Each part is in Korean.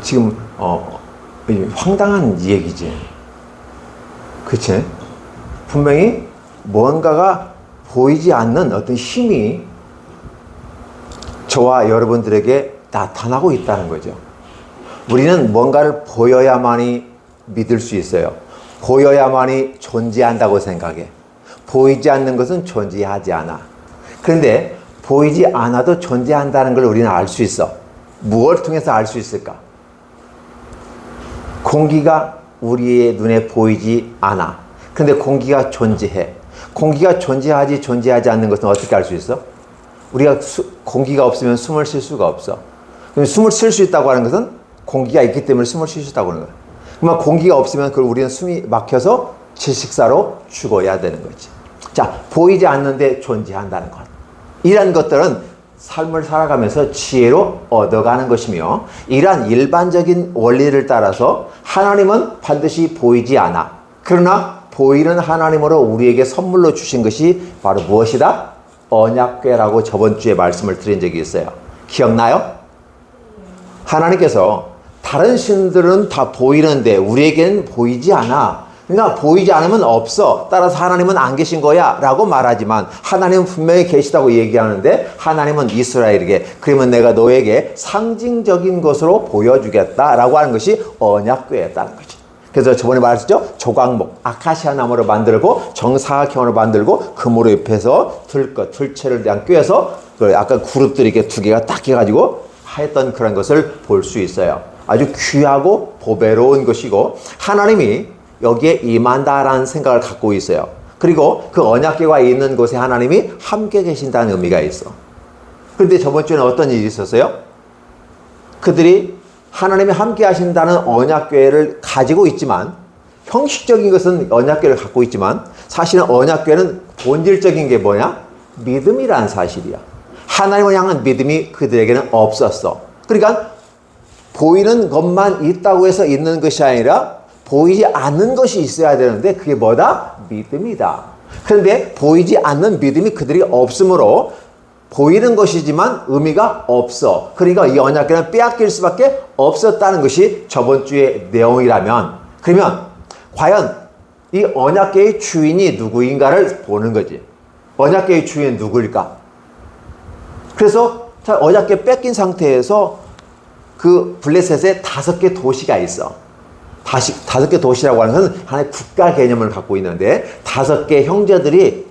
지금 황당한 얘기지. 그치? 분명히 뭔가가 보이지 않는 어떤 힘이 저와 여러분들에게 나타나고 있다는 거죠. 우리는 뭔가를 보여야만이 믿을 수 있어요. 보여야만이 존재한다고 생각해. 보이지 않는 것은 존재하지 않아. 그런데 보이지 않아도 존재한다는 걸 우리는 알 수 있어. 무엇을 통해서 알 수 있을까? 공기가 우리의 눈에 보이지 않아. 근데 공기가 존재해. 공기가 존재하지 않는 것은 어떻게 알 수 있어? 우리가 공기가 없으면 숨을 쉴 수가 없어. 그럼 숨을 쉴 수 있다고 하는 것은 공기가 있기 때문에 숨을 쉴 수 있다고 하는 거야. 그러면 공기가 없으면 그걸 우리는 숨이 막혀서 질식사로 죽어야 되는 거지. 자, 보이지 않는데 존재한다는 것. 이런 것들은 삶을 살아가면서 지혜로 얻어가는 것이며, 이러한 일반적인 원리를 따라서 하나님은 반드시 보이지 않아. 그러나 보이는 하나님으로 우리에게 선물로 주신 것이 바로 무엇이다? 언약궤라고 저번 주에 말씀을 드린 적이 있어요. 기억나요? 하나님께서 다른 신들은 다 보이는데 우리에게는 보이지 않아. 그러니까 보이지 않으면 없어. 따라서 하나님은 안 계신 거야 라고 말하지만 하나님은 분명히 계시다고 얘기하는데, 하나님은 이스라엘에게 그러면 내가 너에게 상징적인 것으로 보여주겠다 라고 하는 것이 언약궤였다는 거지. 그래서 저번에 말했죠. 조각목, 아카시아 나무로 만들고 정사각형으로 만들고 금으로 입혀서 들채를 그냥 꿰서 아까 그룹들이 이렇게 두 개가 딱 해가지고 했던 그런 것을 볼 수 있어요. 아주 귀하고 보배로운 것이고 하나님이 여기에 임한다라는 생각을 갖고 있어요. 그리고 그 언약궤가 있는 곳에 하나님이 함께 계신다는 의미가 있어. 그런데 저번 주에는 어떤 일이 있었어요? 그들이 하나님이 함께 하신다는 언약궤를 가지고 있지만, 형식적인 것은 언약궤를 갖고 있지만 사실은 언약궤는 본질적인 게 뭐냐? 믿음이라는 사실이야. 하나님을 향한 믿음이 그들에게는 없었어. 그러니까 보이는 것만 있다고 해서 있는 것이 아니라 보이지 않는 것이 있어야 되는데 그게 뭐다? 믿음이다. 그런데 보이지 않는 믿음이 그들이 없으므로 보이는 것이지만 의미가 없어. 그러니까 이 언약궤는 빼앗길 수밖에 없었다는 것이 저번 주의 내용이라면, 그러면 과연 이 언약궤의 주인이 누구인가를 보는 거지. 언약궤의 주인은 누구일까? 그래서 언약궤 뺏긴 상태에서 그 블레셋에 5개 도시가 있어. 5개 도시라고 하는 것은 하나의 국가 개념을 갖고 있는데 5명의 형제들이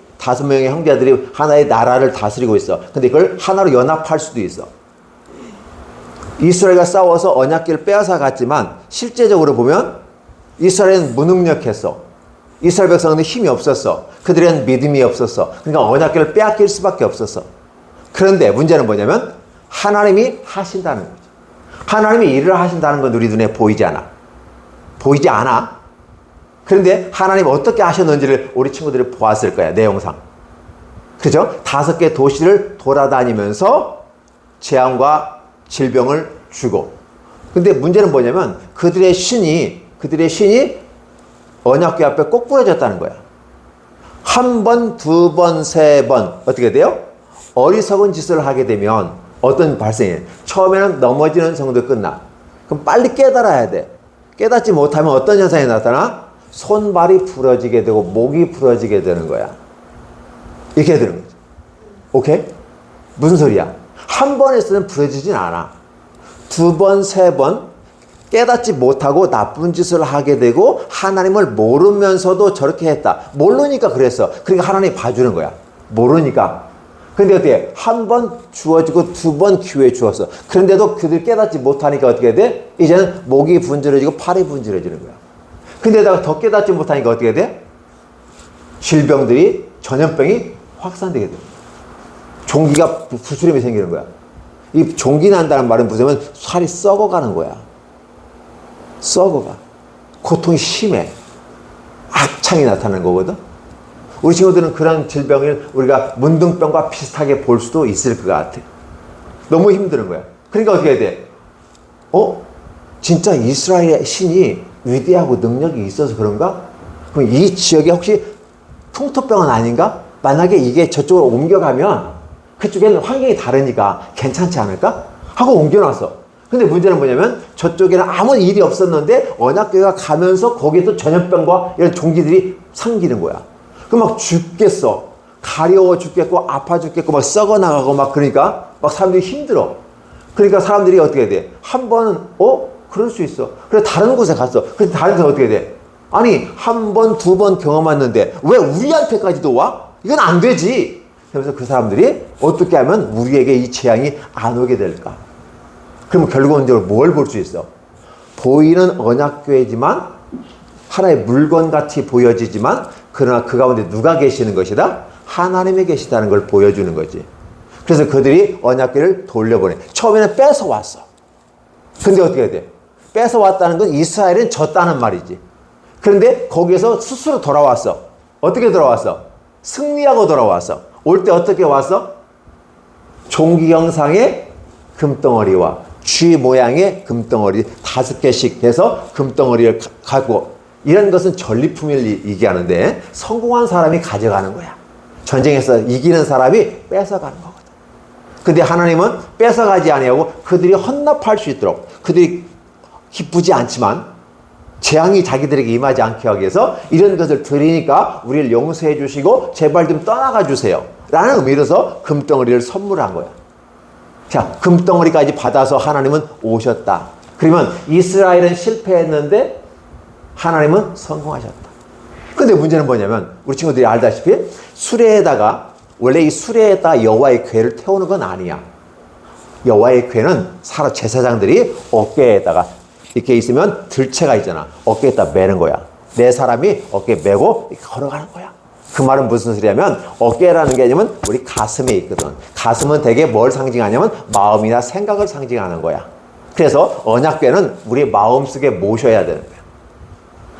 하나의 나라를 다스리고 있어. 근데 그걸 하나로 연합할 수도 있어. 이스라엘과 싸워서 언약궤를 빼앗아 갔지만 실제적으로 보면 이스라엘은 무능력했어. 이스라엘 백성은 힘이 없었어. 그들은 믿음이 없었어. 그러니까 언약궤를 빼앗길 수밖에 없었어. 그런데 문제는 뭐냐면 하나님이 하신다는 거죠. 하나님이 일을 하신다는 건 우리 눈에 보이지 않아. 보이지 않아. 그런데 하나님 어떻게 하셨는지를 우리 친구들이 보았을 거야, 내용상. 그죠? 5개 도시를 돌아다니면서 재앙과 질병을 주고. 근데 문제는 뭐냐면 그들의 신이 언약궤 앞에 꼭 부러졌다는 거야. 1번, 2번, 3번. 어떻게 돼요? 어리석은 짓을 하게 되면 어떤 발생이 처음에는 넘어지는 정도 끝나. 그럼 빨리 깨달아야 돼. 깨닫지 못하면 어떤 현상이 나타나? 손발이 부러지게 되고 목이 부러지게 되는 거야. 이렇게 되는 거죠. 오케이? 무슨 소리야? 한 번에서는 부러지진 않아. 2번, 3번 깨닫지 못하고 나쁜 짓을 하게 되고 하나님을 모르면서도 저렇게 했다. 모르니까 그랬어. 그러니까 하나님이 봐주는 거야. 모르니까. 근데 어떻게? 1번 주어지고 2번 기회 주었어. 그런데도 그들 깨닫지 못하니까 어떻게 돼? 이제는 목이 분질러지고 팔이 분질러지는 거야. 근데다가 더 깨닫지 못하니까 어떻게 돼? 질병들이, 전염병이 확산되게 돼. 종기가 부스럼이 생기는 거야. 이 종기 난다는 말은 무슨 살이 썩어가는 거야. 썩어가. 고통이 심해. 악창이 나타나는 거거든. 우리 친구들은 그런 질병을 우리가 문둥병과 비슷하게 볼 수도 있을 것 같아. 너무 힘드는 거야. 그러니까 어떻게 해야 돼? 진짜 이스라엘의 신이 위대하고 능력이 있어서 그런가? 그럼 이 지역에 혹시 풍토병은 아닌가? 만약에 이게 저쪽으로 옮겨가면 그쪽에는 환경이 다르니까 괜찮지 않을까? 하고 옮겨놨어. 근데 문제는 뭐냐면 저쪽에는 아무 일이 없었는데 언약궤가 가면서 거기에 또 전염병과 이런 종기들이 생기는 거야. 그럼 막 죽겠어. 가려워 죽겠고 아파 죽겠고 막 썩어 나가고 막 그러니까 막 사람들이 힘들어. 그러니까 사람들이 어떻게 해야 돼? 한 번은 그럴 수 있어. 그래서 다른 곳에 갔어. 그래서 다른 데서 어떻게 돼? 아니 한 번, 두 번 경험했는데 왜 우리한테까지도 와? 이건 안 되지. 그래서 그 사람들이 어떻게 하면 우리에게 이 재앙이 안 오게 될까? 그러면 결국은 뭘 볼 수 있어? 보이는 언약궤지만 하나의 물건같이 보여지지만 그러나 그 가운데 누가 계시는 것이다? 하나님이 계시다는 걸 보여주는 거지. 그래서 그들이 언약궤를 돌려보내. 처음에는 뺏어왔어. 근데 어떻게 해야 돼? 뺏어왔다는 건 이스라엘은 졌다는 말이지. 그런데 거기에서 스스로 돌아왔어. 어떻게 돌아왔어? 승리하고 돌아왔어. 올 때 어떻게 왔어? 종기 형상의 금덩어리와 쥐 모양의 금덩어리 5개씩 해서 금덩어리를 갖고 이런 것은 전리품을 얘기하는데 성공한 사람이 가져가는 거야. 전쟁에서 이기는 사람이 뺏어가는 거거든. 근데 하나님은 뺏어가지 아니하고 그들이 헌납할 수 있도록 그들이 기쁘지 않지만 재앙이 자기들에게 임하지 않게 하기 위해서 이런 것을 드리니까 우리를 용서해 주시고 제발 좀 떠나가 주세요 라는 의미로서 금덩어리를 선물한 거야. 자, 금덩어리까지 받아서 하나님은 오셨다. 그러면 이스라엘은 실패했는데 하나님은 성공하셨다. 근데 문제는 뭐냐면 우리 친구들이 알다시피 수레에다가 원래 이 수레에다 여호와의 궤를 태우는 건 아니야. 여호와의 궤는 제사장들이 어깨에다가 이렇게 있으면 들채가 있잖아. 어깨에다 매는 거야. 네 사람이 어깨에 메고 이렇게 걸어가는 거야. 그 말은 무슨 소리냐면 어깨라는 개념은 우리 가슴에 있거든. 가슴은 되게 뭘 상징하냐면 마음이나 생각을 상징하는 거야. 그래서 언약궤는 우리 마음속에 모셔야 되는 거야.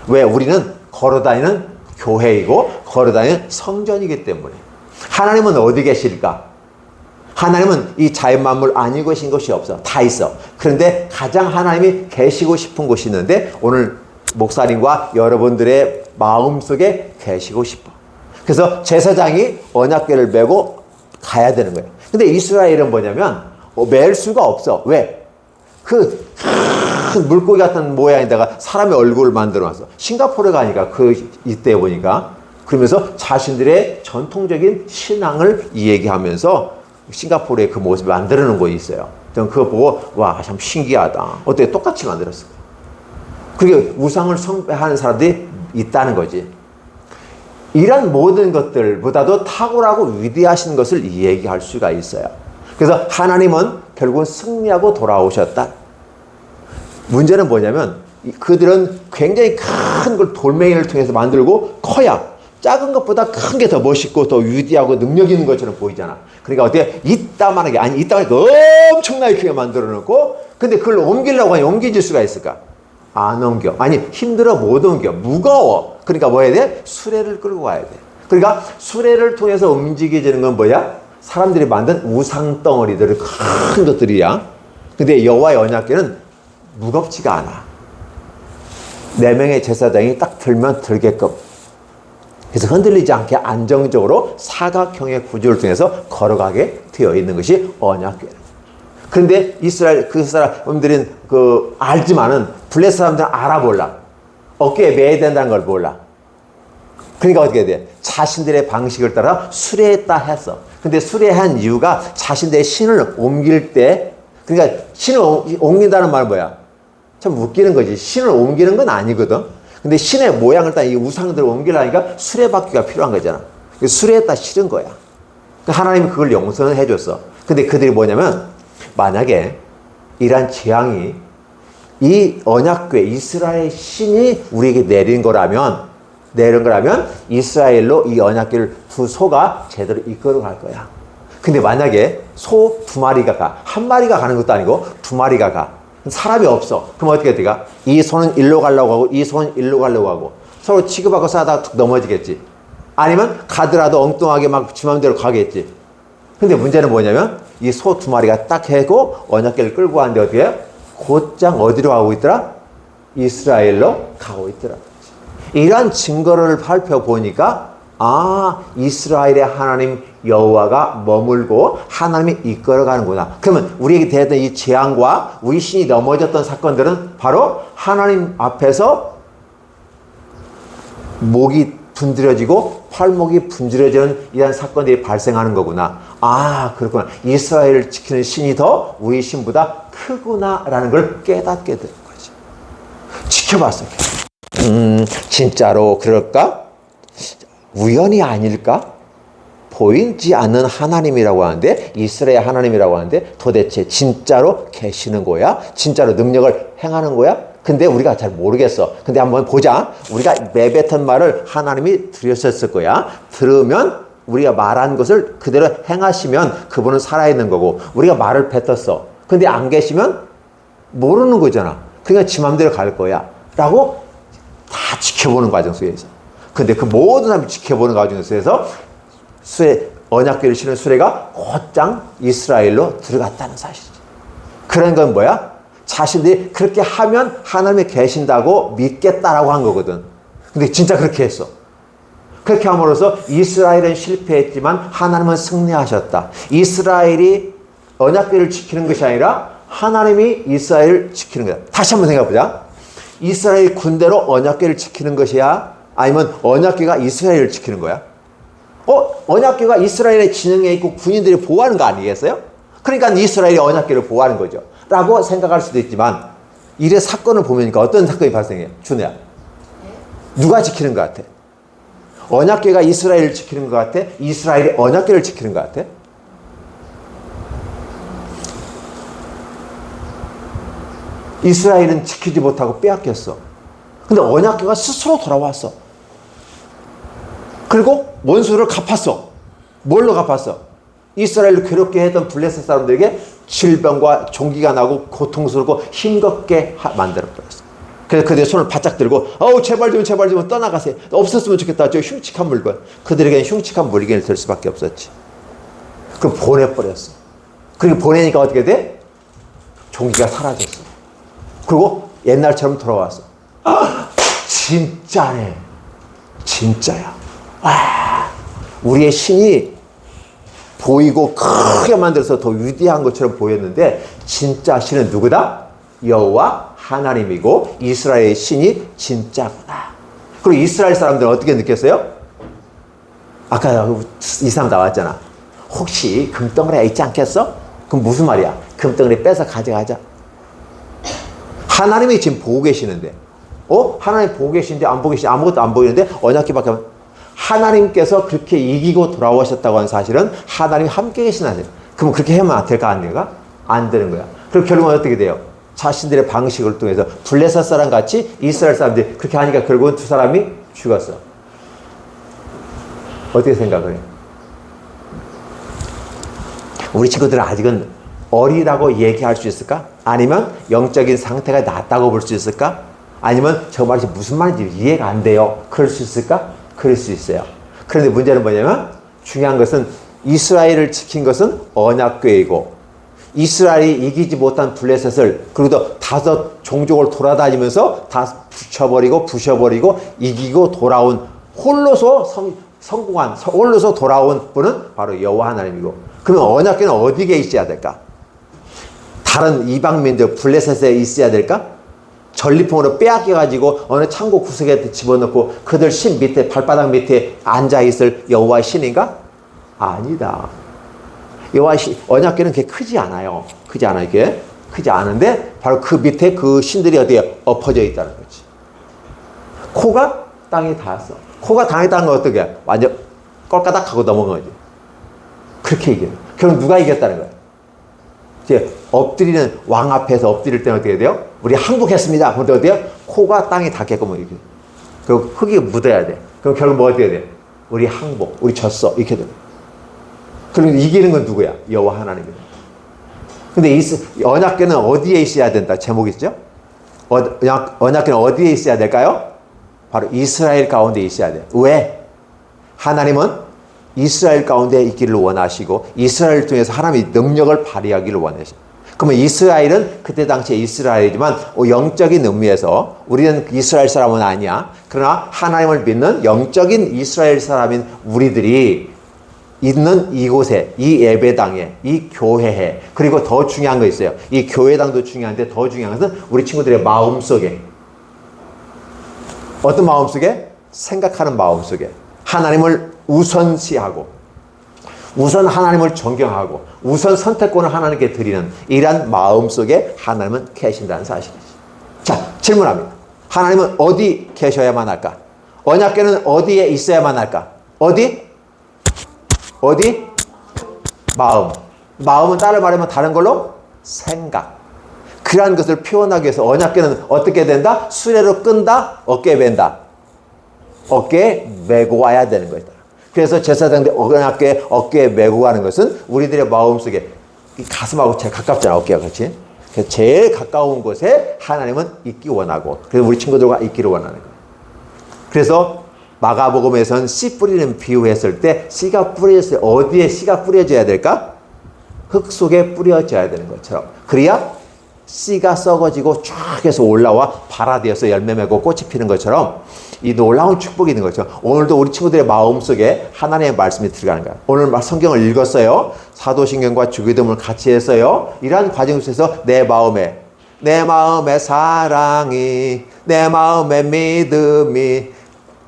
왜? 우리는 걸어다니는 교회이고 걸어다니는 성전이기 때문에. 하나님은 어디 계실까? 하나님은 이 자연 만물 아니 계신 것이 없어. 다 있어. 그런데 가장 하나님이 계시고 싶은 곳이 있는데 오늘 목사님과 여러분들의 마음속에 계시고 싶어. 그래서 제사장이 언약궤를 메고 가야 되는 거예요. 근데 이스라엘은 뭐냐면 맬 수가 없어. 왜? 그 큰 물고기 같은 모양에다가 사람의 얼굴을 만들어 놨어. 싱가포르에 가니까 이때 보니까 그러면서 자신들의 전통적인 신앙을 얘기하면서 싱가포르의 그 모습을 만들어 놓은 곳이 있어요. 저는 그거 보고 와, 참 신기하다. 어떻게 똑같이 만들었을까? 그게 우상을 숭배하는 사람들이 있다는 거지. 이런 모든 것들보다도 탁월하고 위대하신 것을 얘기할 수가 있어요. 그래서 하나님은 결국은 승리하고 돌아오셨다. 문제는 뭐냐면 그들은 굉장히 큰 걸 돌멩이를 통해서 만들고 커야 작은 것보다 큰 게 더 멋있고 더 위대하고 능력 있는 것처럼 보이잖아. 그러니까 어떻게 이따만한 게 아니 이따만하게 엄청나게 크게 만들어 놓고 근데 그걸 옮기려고 하니 옮겨질 수가 있을까? 안 옮겨. 아니 힘들어 못 옮겨. 무거워. 그러니까 뭐 해야 돼? 수레를 끌고 가야 돼. 그러니까 수레를 통해서 움직여지는 건 뭐야? 사람들이 만든 우상 덩어리들을 큰 것들이야. 근데 여호와의 언약궤는 무겁지가 않아. 4명의 제사장이 딱 들면 들게끔. 그래서 흔들리지 않게 안정적으로 사각형의 구조를 통해서 걸어가게 되어 있는 것이 언약궤. 그런데 이스라엘 그 사람들은 알지만은 블레 사람들은 알아 몰라. 어깨에 매야 된다는 걸 몰라. 그러니까 어떻게 돼? 자신들의 방식을 따라 수레했다 했어. 근데 수레한 이유가 자신들의 신을 옮길 때, 그러니까 신을 옮긴다는 말은 뭐야? 참 웃기는 거지. 신을 옮기는 건 아니거든. 근데 신의 모양을 딱 이 우상들을 옮기려니까 수레바퀴가 필요한 거잖아. 수레했다 실은 거야. 하나님이 그걸 용서는 해줬어. 근데 그들이 뭐냐면 만약에 이러한 재앙이 이 언약궤 이스라엘 신이 우리에게 내린 거라면 이스라엘로 이 언약궤를 두 소가 제대로 이끌어 갈 거야. 근데 만약에 소 2마리가 가. 1마리가 가는 것도 아니고 2마리가 가. 사람이 없어. 그럼 어떻게 돼가? 이 소는 일로 가려고 하고 이 소는 일로 가려고 하고 서로 취급하고 싸다가 툭 넘어지겠지. 아니면 가더라도 엉뚱하게 막 지 맘대로 가겠지. 근데 문제는 뭐냐면 이 소 2마리가 딱 해고 언약궤를 끌고 가는데 어떻게 해요? 곧장 어디로 가고 있더라? 이스라엘로 가고 있더라. 이러한 증거를 살펴보니까 아, 이스라엘의 하나님 여호와가 머물고 하나님이 이끌어가는구나. 그러면 우리에게 대했던 이 재앙과 우리 신이 넘어졌던 사건들은 바로 하나님 앞에서 목이 분드려지고 팔목이 분드려지는 이런 사건들이 발생하는 거구나. 아, 그렇구나. 이스라엘을 지키는 신이 더 우리 신보다 크구나라는 걸 깨닫게 되는 거지. 지켜봤어요. 진짜로 그럴까? 우연이 아닐까? 보이지 않는 하나님이라고 하는데, 이스라엘 하나님이라고 하는데 도대체 진짜로 계시는 거야? 진짜로 능력을 행하는 거야? 근데 우리가 잘 모르겠어. 근데 한번 보자. 우리가 내뱉은 말을 하나님이 들으셨을 거야. 들으면 우리가 말한 것을 그대로 행하시면 그분은 살아있는 거고, 우리가 말을 뱉었어. 근데 안 계시면 모르는 거잖아. 그러니까 지 맘대로 갈 거야. 라고 다 지켜보는 과정 속에서. 근데 그 모든 사람이 지켜보는 과정 속에서 언약궤를 실은 수레가 곧장 이스라엘로 들어갔다는 사실이지. 그런 건 뭐야? 자신들이 그렇게 하면 하나님이 계신다고 믿겠다라고 한 거거든. 근데 진짜 그렇게 했어. 그렇게 함으로써 이스라엘은 실패했지만 하나님은 승리하셨다. 이스라엘이 언약궤를 지키는 것이 아니라 하나님이 이스라엘을 지키는 거야. 다시 한번 생각해보자. 이스라엘 군대로 언약궤를 지키는 것이야? 아니면 언약궤가 이스라엘을 지키는 거야? 언약궤가 이스라엘의 진영에 있고 군인들이 보호하는 거 아니겠어요? 그러니까 이스라엘이 언약궤를 보호하는 거죠. 라고 생각할 수도 있지만, 이래 사건을 보니까 어떤 사건이 발생해요? 준우야. 누가 지키는 것 같아? 언약궤가 이스라엘을 지키는 것 같아? 이스라엘이 언약궤를 지키는 것 같아? 이스라엘은 지키지 못하고 빼앗겼어. 근데 언약궤가 스스로 돌아왔어. 그리고 원수를 갚았어. 뭘로 갚았어? 이스라엘을 괴롭게 했던 블레셋 사람들에게 질병과 종기가 나고 고통스럽고 힘겹게 만들어버렸어. 그래서 그들의 손을 바짝 들고 제발 좀 떠나가세요. 없었으면 좋겠다. 저 흉측한 물건. 그들에게는 흉측한 물건을 들 수밖에 없었지. 그럼 보내버렸어. 그리고 보내니까 어떻게 돼? 종기가 사라졌어. 그리고 옛날처럼 돌아왔어. 진짜네. 진짜야. 우리의 신이 보이고 크게 만들어서 더 위대한 것처럼 보였는데, 진짜 신은 누구다? 여호와 하나님이고 이스라엘의 신이 진짜구나. 그리고 이스라엘 사람들은 어떻게 느꼈어요? 아까 이 사람 나왔잖아. 혹시 금덩어리가 있지 않겠어? 그럼 무슨 말이야? 금덩어리 뺏어 가져가자. 하나님이 지금 보고 계시는데, 하나님 보고 계시는데 안 보고 계시는데 아무것도 안 보이는데 언약궤밖에 안. 하나님께서 그렇게 이기고 돌아오셨다고 하는 사실은 하나님이 함께 계시는 사실. 그럼 그렇게 하면 될까 안 될까? 안 되는 거야. 그럼 결국은 어떻게 돼요? 자신들의 방식을 통해서 블레셋 사람 같이 이스라엘 사람들이 그렇게 하니까 결국은 두 사람이 죽었어. 어떻게 생각을 해? 우리 친구들은 아직은 어리다고 얘기할 수 있을까? 아니면 영적인 상태가 낮다고 볼 수 있을까? 아니면 저 말이 무슨 말인지 이해가 안 돼요. 그럴 수 있을까? 그럴 수 있어요. 그런데 문제는 뭐냐면, 중요한 것은 이스라엘을 지킨 것은 언약궤이고, 이스라엘이 이기지 못한 블레셋을, 그리고 다섯 종족을 돌아다니면서 다 부셔버리고 이기고 돌아온, 홀로서 성공한, 홀로서 돌아온 분은 바로 여호와 하나님이고, 그러면 언약궤는 어디에 있어야 될까? 다른 이방민들 블레셋에 있어야 될까? 전리품으로 빼앗겨가지고 어느 창고 구석에 집어넣고 그들 신 밑에, 발바닥 밑에 앉아있을 여호와의 신인가? 아니다. 여호와의 신, 언약궤는 그렇게 크지 않아요. 크지 않아, 이게. 크지 않은데 바로 그 밑에 그 신들이 어디에 엎어져 있다는 거지. 코가 땅에 닿았어. 코가 땅에 닿은 건 어떻게? 완전 꼴까닥 하고 넘어간 거지. 그렇게 이겨요. 그럼 누가 이겼다는 거야? 이제 엎드리는 왕 앞에서 엎드릴 때는 어떻게 돼요? 우리 항복했습니다. 그런데 어때요? 코가 땅에 닿게끔 이렇게. 그리고 흙이 묻어야 돼. 그럼 결국 뭐 어떻게 돼? 우리 항복, 우리 졌어. 이렇게 돼. 그럼 이기는 건 누구야? 여호와 하나님이다. 근데 언약궤는 어디에 있어야 된다? 제목이 있죠? 언약궤는 어디에 있어야 될까요? 바로 이스라엘 가운데 있어야 돼. 왜? 하나님은 이스라엘 가운데 있기를 원하시고 이스라엘을 통해서 하나님의 능력을 발휘하기를 원하시고, 그러면 이스라엘은 그때 당시에 이스라엘이지만 영적인 의미에서 우리는 이스라엘 사람은 아니야. 그러나 하나님을 믿는 영적인 이스라엘 사람인 우리들이 있는 이곳에, 이 예배당에, 이 교회에, 그리고 더 중요한 거 있어요. 이 교회당도 중요한데 더 중요한 것은 우리 친구들의 마음속에. 어떤 마음속에? 생각하는 마음속에. 하나님을 우선시하고, 우선 하나님을 존경하고, 우선 선택권을 하나님께 드리는 이러한 마음속에 하나님은 계신다는 사실이죠. 자, 질문합니다. 하나님은 어디 계셔야만 할까? 언약궤는 어디에 있어야만 할까? 어디? 마음. 마음은 따로 말하면 다른 걸로 생각. 그러한 것을 표현하기 위해서 언약궤는 어떻게 된다? 수레로 끈다? 어깨에 밴다? 어깨에 메고 와야 되는 거다. 그래서 제사장들 언약궤 어깨에 메고 가는 것은 우리들의 마음속에 가슴하고 제일 가깝잖아, 어깨가. 그렇지? 그래서 제일 가까운 곳에 하나님은 있기 원하고, 그래서 우리 친구들과 있기를 원하는 거예요. 그래서 마가복음에서는 씨 뿌리는 비유했을 때 씨가 뿌려졌을 때 어디에 씨가 뿌려져야 될까? 흙 속에 뿌려져야 되는 것처럼. 그래야 씨가 썩어지고 쫙 해서 올라와 발아되어서 열매 맺고 꽃이 피는 것처럼 이 놀라운 축복이 있는 것처럼 오늘도 우리 친구들의 마음속에 하나님의 말씀이 들어가는 거야. 오늘 성경을 읽었어요. 사도신경과 주기도문을 같이 했어요. 이러한 과정 속에서 내 마음에 사랑이, 내 마음에 믿음이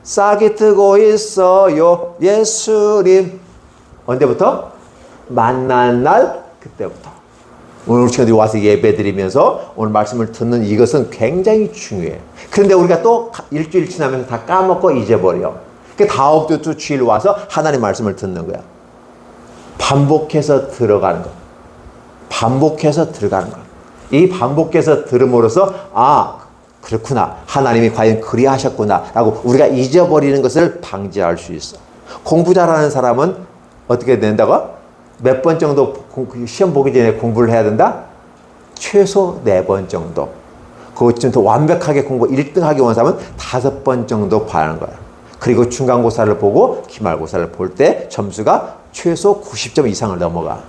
싹이 트고 있어요. 예수님. 언제부터? 만난 날 그때부터. 오늘 우리 친구들이 와서 예배 드리면서 오늘 말씀을 듣는 이것은 굉장히 중요해. 그런데 우리가 또 일주일 지나면서 다 까먹고 잊어버려. 그 다음부터 또 주일 와서 하나님 말씀을 듣는 거야. 반복해서 들어가는 거. 반복해서 들어가는 거. 이 반복해서 들음으로써 그렇구나. 하나님이 과연 그리하셨구나. 라고 우리가 잊어버리는 것을 방지할 수 있어. 공부 잘하는 사람은 어떻게 된다고? 몇 번 정도 시험 보기 전에 공부를 해야 된다? 최소 4번 정도. 그것 좀 더 완벽하게 공부 1등 하기 원하는 사람은 5번 정도 봐야 거야. 그리고 중간고사를 보고 기말고사를 볼 때 점수가 최소 90점 이상을 넘어가.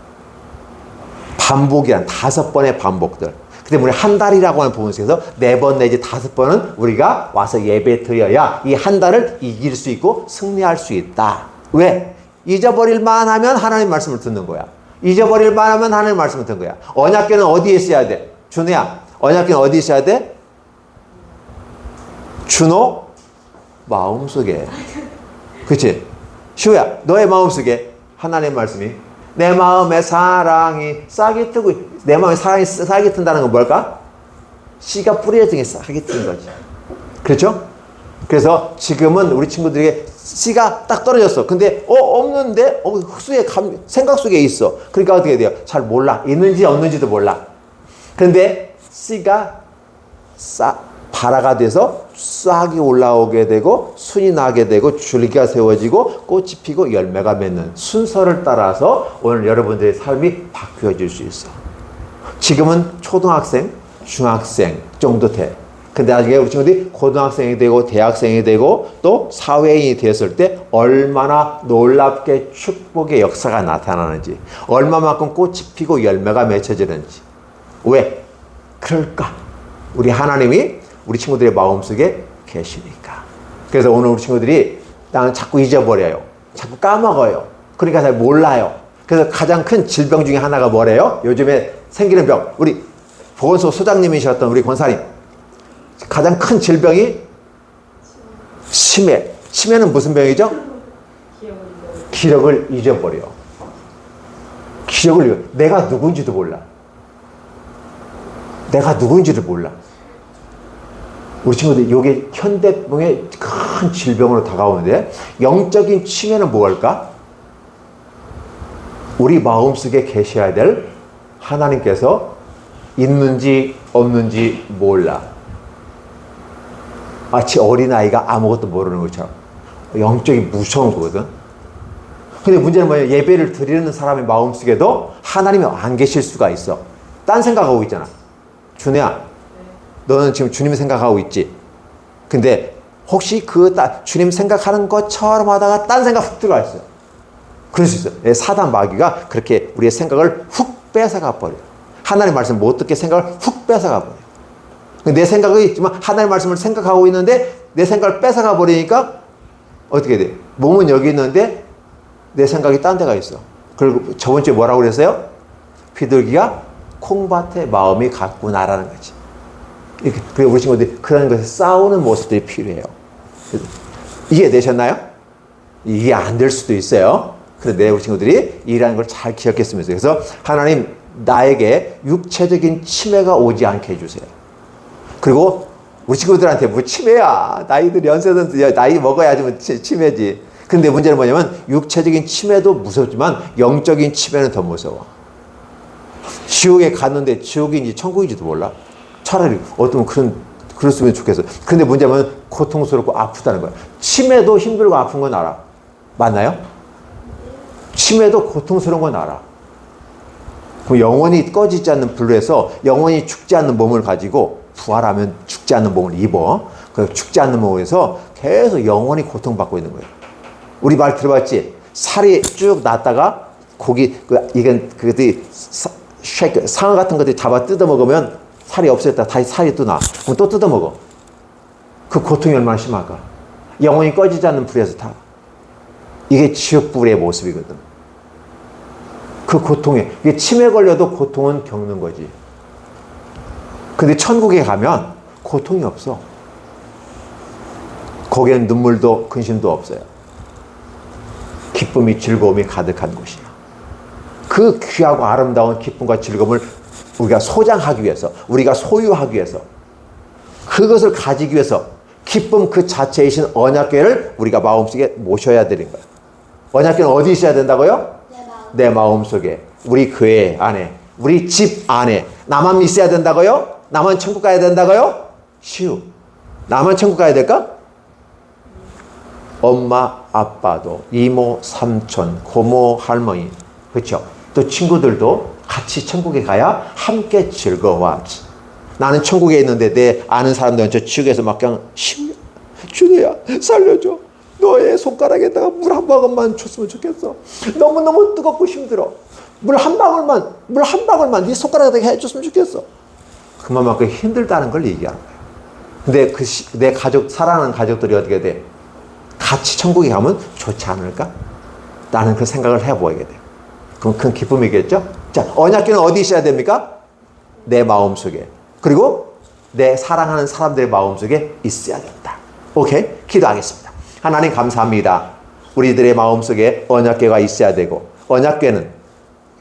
반복이란 5번의 반복들. 근데 우리 한 달이라고 하는 부분 속에서 4번 내지 5번은 우리가 와서 예배 드려야 이 한 달을 이길 수 있고 승리할 수 있다. 왜? 잊어버릴만 하면 하나님 말씀을 듣는 거야. 잊어버릴만 하면 하나님 말씀을 듣는 거야. 언약궤는 어디에 있어야 돼? 준호야, 언약궤는 어디에 있어야 돼? 준호? 마음속에. 그치? 시우야, 너의 마음속에 하나님 말씀이 내 마음에 사랑이 싹이 트고, 내 마음에 사랑이 싹이 튼다는 건 뭘까? 씨가 뿌려진 게 싹이 트는 거지. 그렇죠? 그래서 지금은 우리 친구들에게 씨가 딱 떨어졌어. 근데 없는데 흙속에 생각 속에 있어. 그러니까 어떻게 돼요? 잘 몰라. 있는지 없는지도 몰라. 그런데 씨가 발아가 돼서 싹이 올라오게 되고 순이 나게 되고 줄기가 세워지고 꽃이 피고 열매가 맺는 순서를 따라서 오늘 여러분들의 삶이 바뀌어질 수 있어. 지금은 초등학생, 중학생 정도 돼. 근데 나중에 우리 친구들이 고등학생이 되고 대학생이 되고 또 사회인이 되었을 때 얼마나 놀랍게 축복의 역사가 나타나는지, 얼마만큼 꽃이 피고 열매가 맺혀지는지. 왜? 그럴까? 우리 하나님이 우리 친구들의 마음속에 계시니까. 그래서 오늘 우리 친구들이 나는 자꾸 잊어버려요. 자꾸 까먹어요. 그러니까 잘 몰라요. 그래서 가장 큰 질병 중에 하나가 뭐래요? 요즘에 생기는 병. 우리 보건소 소장님이셨던 우리 권사님. 가장 큰 질병이 치매. 치매는 무슨 병이죠? 기억을 잊어버려. 내가 누군지도 몰라. 내가 누군지를 몰라. 우리 친구들, 이게 현대병의 큰 질병으로 다가오는데, 영적인 치매는 뭘까? 우리 마음속에 계셔야 될 하나님께서 있는지 없는지 몰라. 마치 어린아이가 아무것도 모르는 것처럼. 영적인 무서운 거거든. 근데 문제는 뭐예요? 예배를 드리는 사람의 마음속에도 하나님이 안 계실 수가 있어. 딴 생각하고 있잖아. 준혜야, 너는 지금 주님 생각하고 있지? 근데 혹시 주님 생각하는 것처럼 하다가 딴 생각 훅 들어가 있어요. 그럴 수 있어요. 사단 마귀가 그렇게 우리의 생각을 훅 뺏어가 버려요. 하나님 말씀 못 듣게 생각을 훅 뺏어가 버려요. 내 생각이 있지만 하나님 말씀을 생각하고 있는데 내 생각을 뺏어가 버리니까 어떻게 돼? 몸은 여기 있는데 내 생각이 딴 데가 있어. 그리고 저번 주에 뭐라고 그랬어요? 비둘기가 콩밭에 마음이 같구나라는 거지. 이렇게, 그리고 우리 친구들이 그런 것에 싸우는 모습들이 필요해요. 이해되셨나요? 이게 안 될 수도 있어요. 그런데 우리 친구들이 이라는 걸 잘 기억했으면 좋겠어요. 그래서 하나님 나에게 육체적인 치매가 오지 않게 해주세요. 그리고 우리 친구들한테 뭐 치매야. 나이들 연세든 나이 먹어야지 뭐 치매지. 근데 문제는 뭐냐면 육체적인 치매도 무섭지만 영적인 치매는 더 무서워. 지옥에 갔는데 지옥인지 천국인지도 몰라. 차라리 어쩌면 그랬으면 좋겠어. 근데 문제는 고통스럽고 아프다는 거야. 치매도 힘들고 아픈 건 알아. 맞나요? 치매도 고통스러운 건 알아. 그럼 영원히 꺼지지 않는 불에서 영원히 죽지 않는 몸을 가지고 부활하면 죽지 않는 몸을 입어. 그 죽지 않는 몸에서 계속 영원히 고통받고 있는 거예요. 우리 말 들어봤지? 살이 쭉 났다가 고기, 이건 그것들이 상어 같은 것들이 잡아 뜯어 먹으면 살이 없어졌다 다시 살이 또 나. 그럼 또 뜯어 먹어. 그 고통이 얼마나 심할까? 영원히 꺼지지 않는 불에서 타. 이게 지옥불의 모습이거든. 그 고통에, 이게 치매 걸려도 고통은 겪는 거지. 근데 천국에 가면 고통이 없어. 거기에는 눈물도 근심도 없어요. 기쁨이 즐거움이 가득한 곳이야. 그 귀하고 아름다운 기쁨과 즐거움을 우리가 소장하기 위해서, 우리가 소유하기 위해서, 그것을 가지기 위해서 기쁨 그 자체이신 언약궤를 우리가 마음속에 모셔야 되는 거야. 언약궤는 어디 있어야 된다고요? 내 마음속에, 우리 교회 안에, 우리 집 안에. 나만 있어야 된다고요? 나만 천국 가야 된다고요? 나만 천국 가야 될까? 엄마, 아빠도, 이모, 삼촌, 고모, 할머니, 그렇죠? 또 친구들도 같이 천국에 가야 함께 즐거워하지. 나는 천국에 있는데 내 아는 사람들은 지옥에서 막 그냥 준우야 살려줘. 너의 손가락에다가 물 한 방울만 줬으면 좋겠어. 너무너무 뜨겁고 힘들어. 물 한 방울만 네 손가락에다가 해줬으면 좋겠어. 그만큼 힘들다는 걸 얘기하는 거예요. 근데 내 가족, 사랑하는 가족들이 어떻게 돼? 같이 천국에 가면 좋지 않을까? 나는 그 생각을 해보게 돼. 그럼 큰 기쁨이겠죠? 자, 언약궤는 어디 있어야 됩니까? 내 마음속에. 그리고 내 사랑하는 사람들의 마음속에 있어야 된다. 오케이? 기도하겠습니다. 하나님 감사합니다. 우리들의 마음속에 언약궤가 있어야 되고, 언약궤는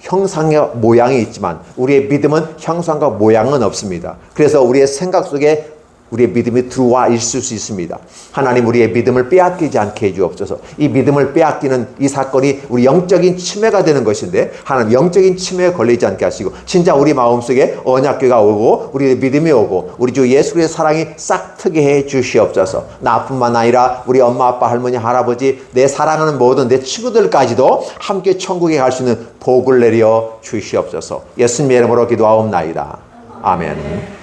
형상의 모양이 있지만 우리의 믿음은 형상과 모양은 없습니다. 그래서 우리의 생각 속에 우리의 믿음이 들어와 있을 수 있습니다. 하나님 우리의 믿음을 빼앗기지 않게 해주옵소서. 이 믿음을 빼앗기는 이 사건이 우리 영적인 침해가 되는 것인데 하나님 영적인 침해에 걸리지 않게 하시고 진짜 우리 마음속에 언약궤가 오고 우리의 믿음이 오고 우리 주 예수 그리스도의 사랑이 싹트게 해 주시옵소서. 나뿐만 아니라 우리 엄마 아빠 할머니 할아버지 내 사랑하는 모든 내 친구들까지도 함께 천국에 갈 수 있는 복을 내려 주시옵소서. 예수님의 이름으로 기도하옵나이다. 아멘.